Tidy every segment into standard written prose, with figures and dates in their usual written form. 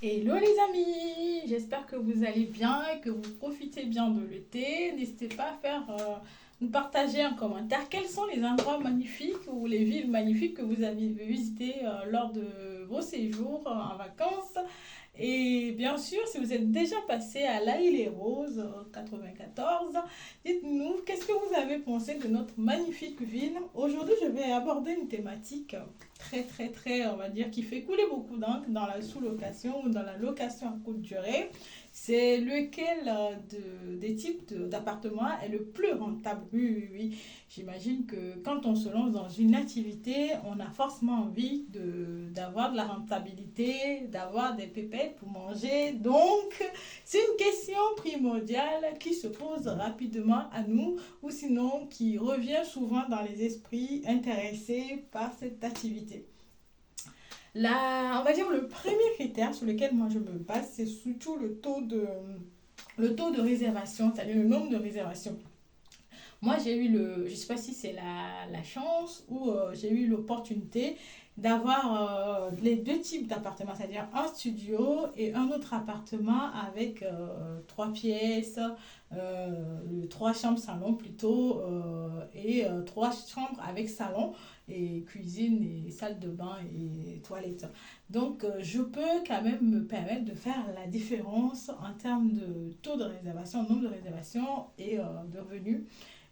Hello les amis, j'espère que vous allez bien et que vous profitez bien de l'été. N'hésitez pas à nous partager en commentaire quels sont les endroits magnifiques ou les villes magnifiques que vous avez visitées lors de vos séjours en vacances. Et bien sûr, si vous êtes déjà passé à La Île-et-Rose, 94, dites-nous qu'est-ce que vous avez pensé de notre magnifique ville. Aujourd'hui, je vais aborder une thématique on va dire, qui fait couler beaucoup d'encre dans la sous-location ou dans la location à courte durée. C'est lequel des types d'appartements est le plus rentable? Oui, oui, oui. J'imagine que quand on se lance dans une activité, on a forcément envie d'avoir de la rentabilité, d'avoir des pépettes pour manger. Donc, c'est une question primordiale qui se pose rapidement à nous ou sinon qui revient souvent dans les esprits intéressés par cette activité. On va dire le premier critère sur lequel moi je me base, c'est surtout le taux de réservation, c'est-à-dire le nombre de réservations. Moi, j'ai eu je ne sais pas si c'est la chance ou j'ai eu l'opportunité d'avoir les deux types d'appartements, c'est-à-dire un studio et un autre appartement avec trois pièces, trois chambres salon plutôt, et trois chambres avec salon et cuisine et salle de bain et toilette. Donc, je peux quand même me permettre de faire la différence en termes de taux de réservation, nombre de réservations et de revenus.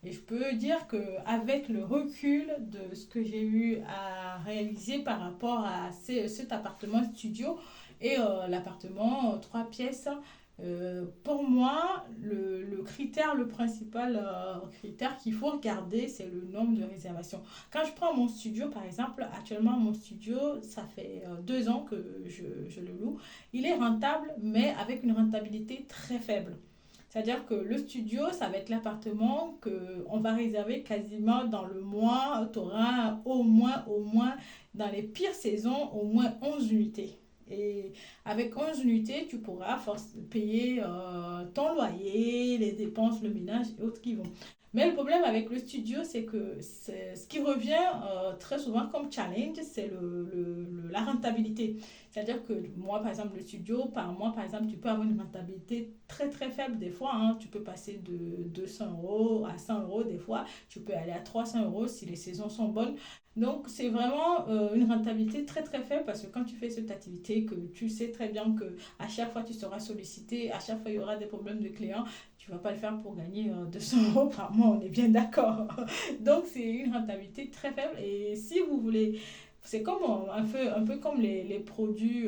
Et je peux dire qu'avec le recul de ce que j'ai eu à réaliser par rapport à cet appartement studio et l'appartement trois pièces, pour moi, le critère, le principal critère qu'il faut regarder, c'est le nombre de réservations. Quand je prends mon studio, par exemple, actuellement, mon studio, ça fait 2 ans que je le loue. Il est rentable, mais avec une rentabilité très faible. C'est-à-dire que le studio, ça va être l'appartement qu'on va réserver quasiment dans le mois. Tu auras au moins, dans les pires saisons, au moins 11 unités. Et avec 11 unités, tu pourras payer ton loyer, les dépenses, le ménage et autres qui vont. Mais le problème avec le studio, c'est que ce qui revient très souvent comme challenge, c'est la rentabilité. C'est-à-dire que moi, par exemple, le studio, par mois, par exemple, tu peux avoir une rentabilité très très faible des fois, hein. Tu peux passer de 200 euros à 100 euros des fois. Tu peux aller à 300 euros si les saisons sont bonnes. Donc, c'est vraiment une rentabilité très très faible parce que quand tu fais cette activité, que tu sais très bien que à chaque fois tu seras sollicité, à chaque fois il y aura des problèmes de clients, tu ne vas pas le faire pour gagner 200 euros par mois, on est bien d'accord. Donc, c'est une rentabilité très faible. Et si vous voulez, c'est comme un peu comme les produits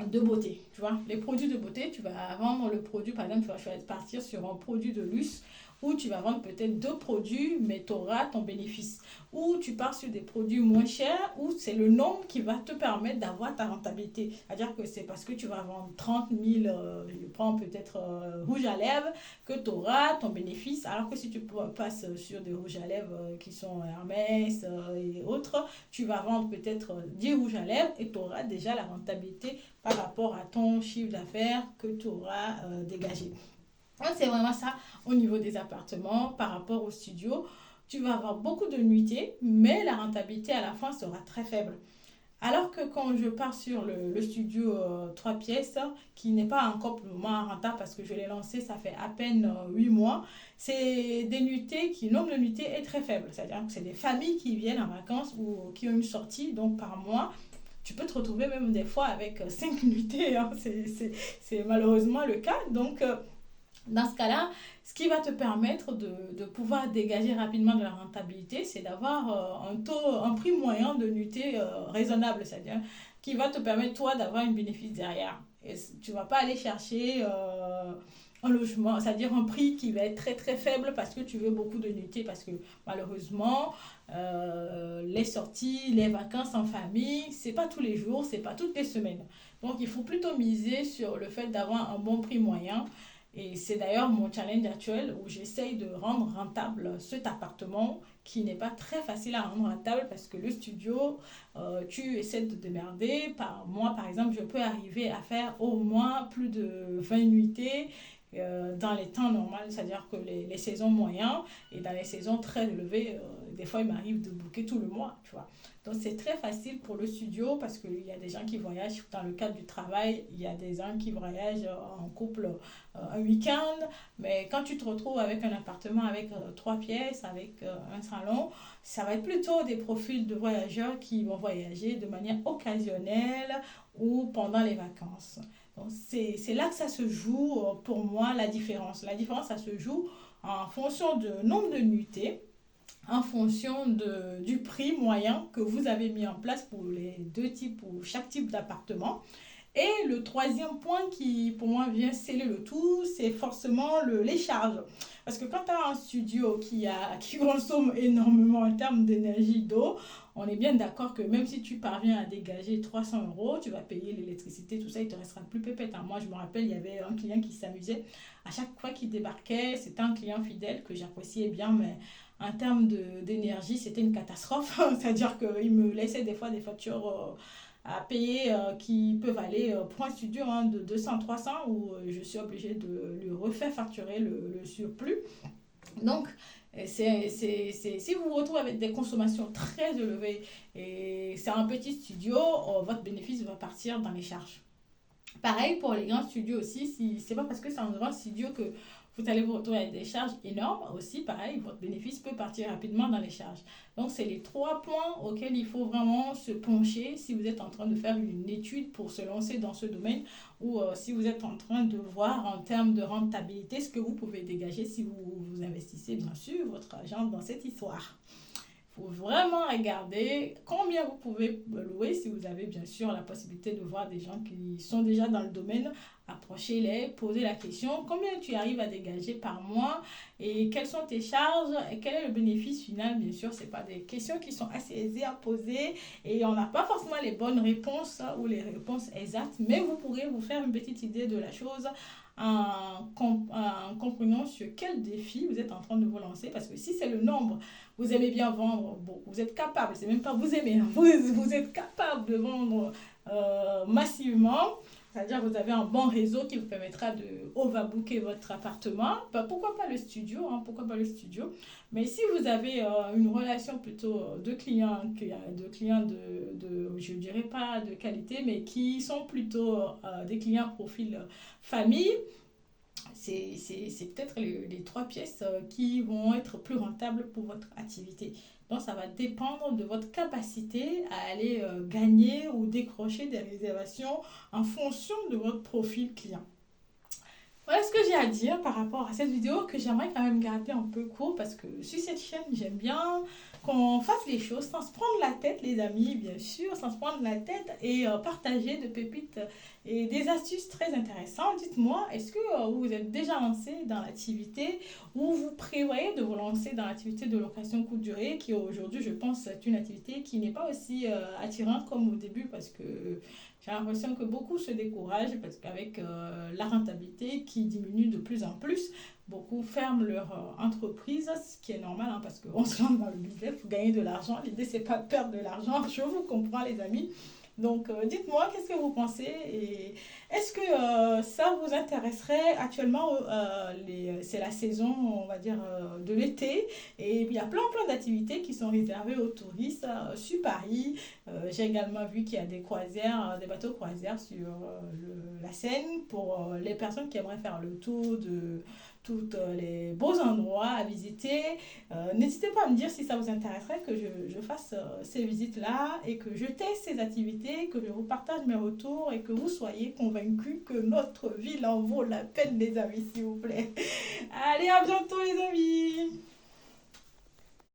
de beauté, tu vois. Les produits de beauté, tu vas vendre le produit, par exemple, tu vas partir sur un produit de luxe où tu vas vendre peut-être deux produits, mais tu auras ton bénéfice. Ou tu pars sur des produits moins chers, où c'est le nombre qui va te permettre d'avoir ta rentabilité. C'est-à-dire que c'est parce que tu vas vendre 30 000, je prends peut-être rouge à lèvres, que tu auras ton bénéfice. Alors que si tu passes sur des rouges à lèvres qui sont Hermès et autres, tu vas vendre peut-être 10 rouges à lèvres et tu auras déjà la rentabilité par rapport à ton chiffre d'affaires que tu auras dégagé. Donc, c'est vraiment ça au niveau des appartements par rapport au studio. Tu vas avoir beaucoup de nuitées, mais la rentabilité à la fin sera très faible. Alors que quand je pars sur le studio 3 pièces, qui n'est pas encore pour le moment rentable parce que je l'ai lancé, ça fait à peine 8 mois, c'est des nuitées qui, le nombre de nuitées est très faible. C'est-à-dire que c'est des familles qui viennent en vacances ou qui ont une sortie, donc par mois, tu peux te retrouver même des fois avec 5 nuitées, hein. C'est malheureusement le cas. Donc, dans ce cas-là, ce qui va te permettre de pouvoir dégager rapidement de la rentabilité, c'est d'avoir un prix moyen de nuitée raisonnable, c'est-à-dire qui va te permettre, toi, d'avoir un bénéfice derrière. Et tu ne vas pas aller chercher un logement, c'est-à-dire un prix qui va être très très faible parce que tu veux beaucoup de nuitées, parce que malheureusement, les sorties, les vacances en famille, c'est pas tous les jours, c'est pas toutes les semaines. Donc il faut plutôt miser sur le fait d'avoir un bon prix moyen et c'est d'ailleurs mon challenge actuel où j'essaye de rendre rentable cet appartement qui n'est pas très facile à rendre rentable parce que le studio, tu essaies de te démerder. Par mois, par exemple, je peux arriver à faire au moins plus de 20 nuitées dans les temps normaux, c'est-à-dire que les saisons moyennes et dans les saisons très élevées, des fois il m'arrive de booker tout le mois, tu vois. Donc c'est très facile pour le studio parce qu'il y a des gens qui voyagent dans le cadre du travail, il y a des gens qui voyagent en couple un week-end, mais quand tu te retrouves avec un appartement avec trois pièces, avec un salon, ça va être plutôt des profils de voyageurs qui vont voyager de manière occasionnelle ou pendant les vacances. Donc c'est là que ça se joue pour moi la différence. La différence, ça se joue en fonction du nombre de nuitées, en fonction du prix moyen que vous avez mis en place pour les deux types ou chaque type d'appartement. Et le troisième point qui, pour moi, vient sceller le tout, c'est forcément les charges. Parce que quand tu as un studio qui consomme énormément en termes d'énergie, d'eau, on est bien d'accord que même si tu parviens à dégager 300 euros, tu vas payer l'électricité, tout ça, il te restera plus pépette. Hein. Moi, je me rappelle, il y avait un client qui s'amusait. À chaque fois qu'il débarquait, c'était un client fidèle que j'appréciais bien, mais en termes d'énergie, c'était une catastrophe. C'est-à-dire qu'il me laissait des fois des factures à payer qui peuvent aller pour un studio hein, de 200, 300 où je suis obligée de lui refaire facturer le surplus. Donc, si vous vous retrouvez avec des consommations très élevées et c'est un petit studio, votre bénéfice va partir dans les charges. Pareil pour les grands studios aussi, si c'est pas parce que c'est un grand studio que vous allez vous retrouver avec des charges énormes aussi, pareil, votre bénéfice peut partir rapidement dans les charges. Donc, c'est les trois points auxquels il faut vraiment se pencher si vous êtes en train de faire une étude pour se lancer dans ce domaine ou si vous êtes en train de voir en termes de rentabilité ce que vous pouvez dégager si vous investissez bien sûr votre argent dans cette histoire. Il faut vraiment regarder combien vous pouvez louer si vous avez bien sûr la possibilité de voir des gens qui sont déjà dans le domaine. Approchez-les, posez la question combien tu arrives à dégager par mois et quelles sont tes charges et quel est le bénéfice final. Bien sûr, ce n'est pas des questions qui sont assez aisées à poser et on n'a pas forcément les bonnes réponses ou les réponses exactes, mais vous pourrez vous faire une petite idée de la chose en comprenant sur quel défi vous êtes en train de vous lancer. Parce que si c'est le nombre, vous aimez bien vendre, bon, vous êtes capable, c'est même pas vous aimez, vous êtes capable de vendre massivement. C'est-à-dire que vous avez un bon réseau qui vous permettra de overbooker votre appartement. Ben, pourquoi pas le studio, hein, pourquoi pas le studio. Mais si vous avez une relation plutôt de clients je dirais pas de qualité, mais qui sont plutôt des clients profil famille, c'est peut-être les trois pièces qui vont être plus rentables pour votre activité. Donc, ça va dépendre de votre capacité à aller gagner ou décrocher des réservations en fonction de votre profil client. Voilà ce que j'ai à dire par rapport à cette vidéo que j'aimerais quand même garder un peu court parce que sur cette chaîne, j'aime bien qu'on fasse les choses sans se prendre la tête, les amis, bien sûr, sans se prendre la tête et partager de pépites et des astuces très intéressantes. Dites-moi, est-ce que vous vous êtes déjà lancé dans l'activité ou vous prévoyez de vous lancer dans l'activité de location courte durée qui aujourd'hui, je pense, est une activité qui n'est pas aussi attirante comme au début parce que j'ai l'impression que beaucoup se découragent parce qu'avec la rentabilité qui diminue de plus en plus, beaucoup ferment leur entreprise, ce qui est normal hein, parce qu'on se lance dans le business pour gagner de l'argent. L'idée, c'est pas de perdre de l'argent. Je vous comprends, les amis. Donc, dites-moi, qu'est-ce que vous pensez et est-ce que ça vous intéresserait actuellement c'est la saison, on va dire, de l'été et il y a plein d'activités qui sont réservées aux touristes sur Paris. J'ai également vu qu'il y a des croisières, des bateaux croisières sur la Seine pour les personnes qui aimeraient faire le tour de tous les beaux endroits à visiter. N'hésitez pas à me dire si ça vous intéresserait que je fasse ces visites-là et que je teste ces activités, que je vous partage mes retours et que vous soyez convaincus que notre ville en vaut la peine, les amis, s'il vous plaît. Allez, à bientôt, les amis!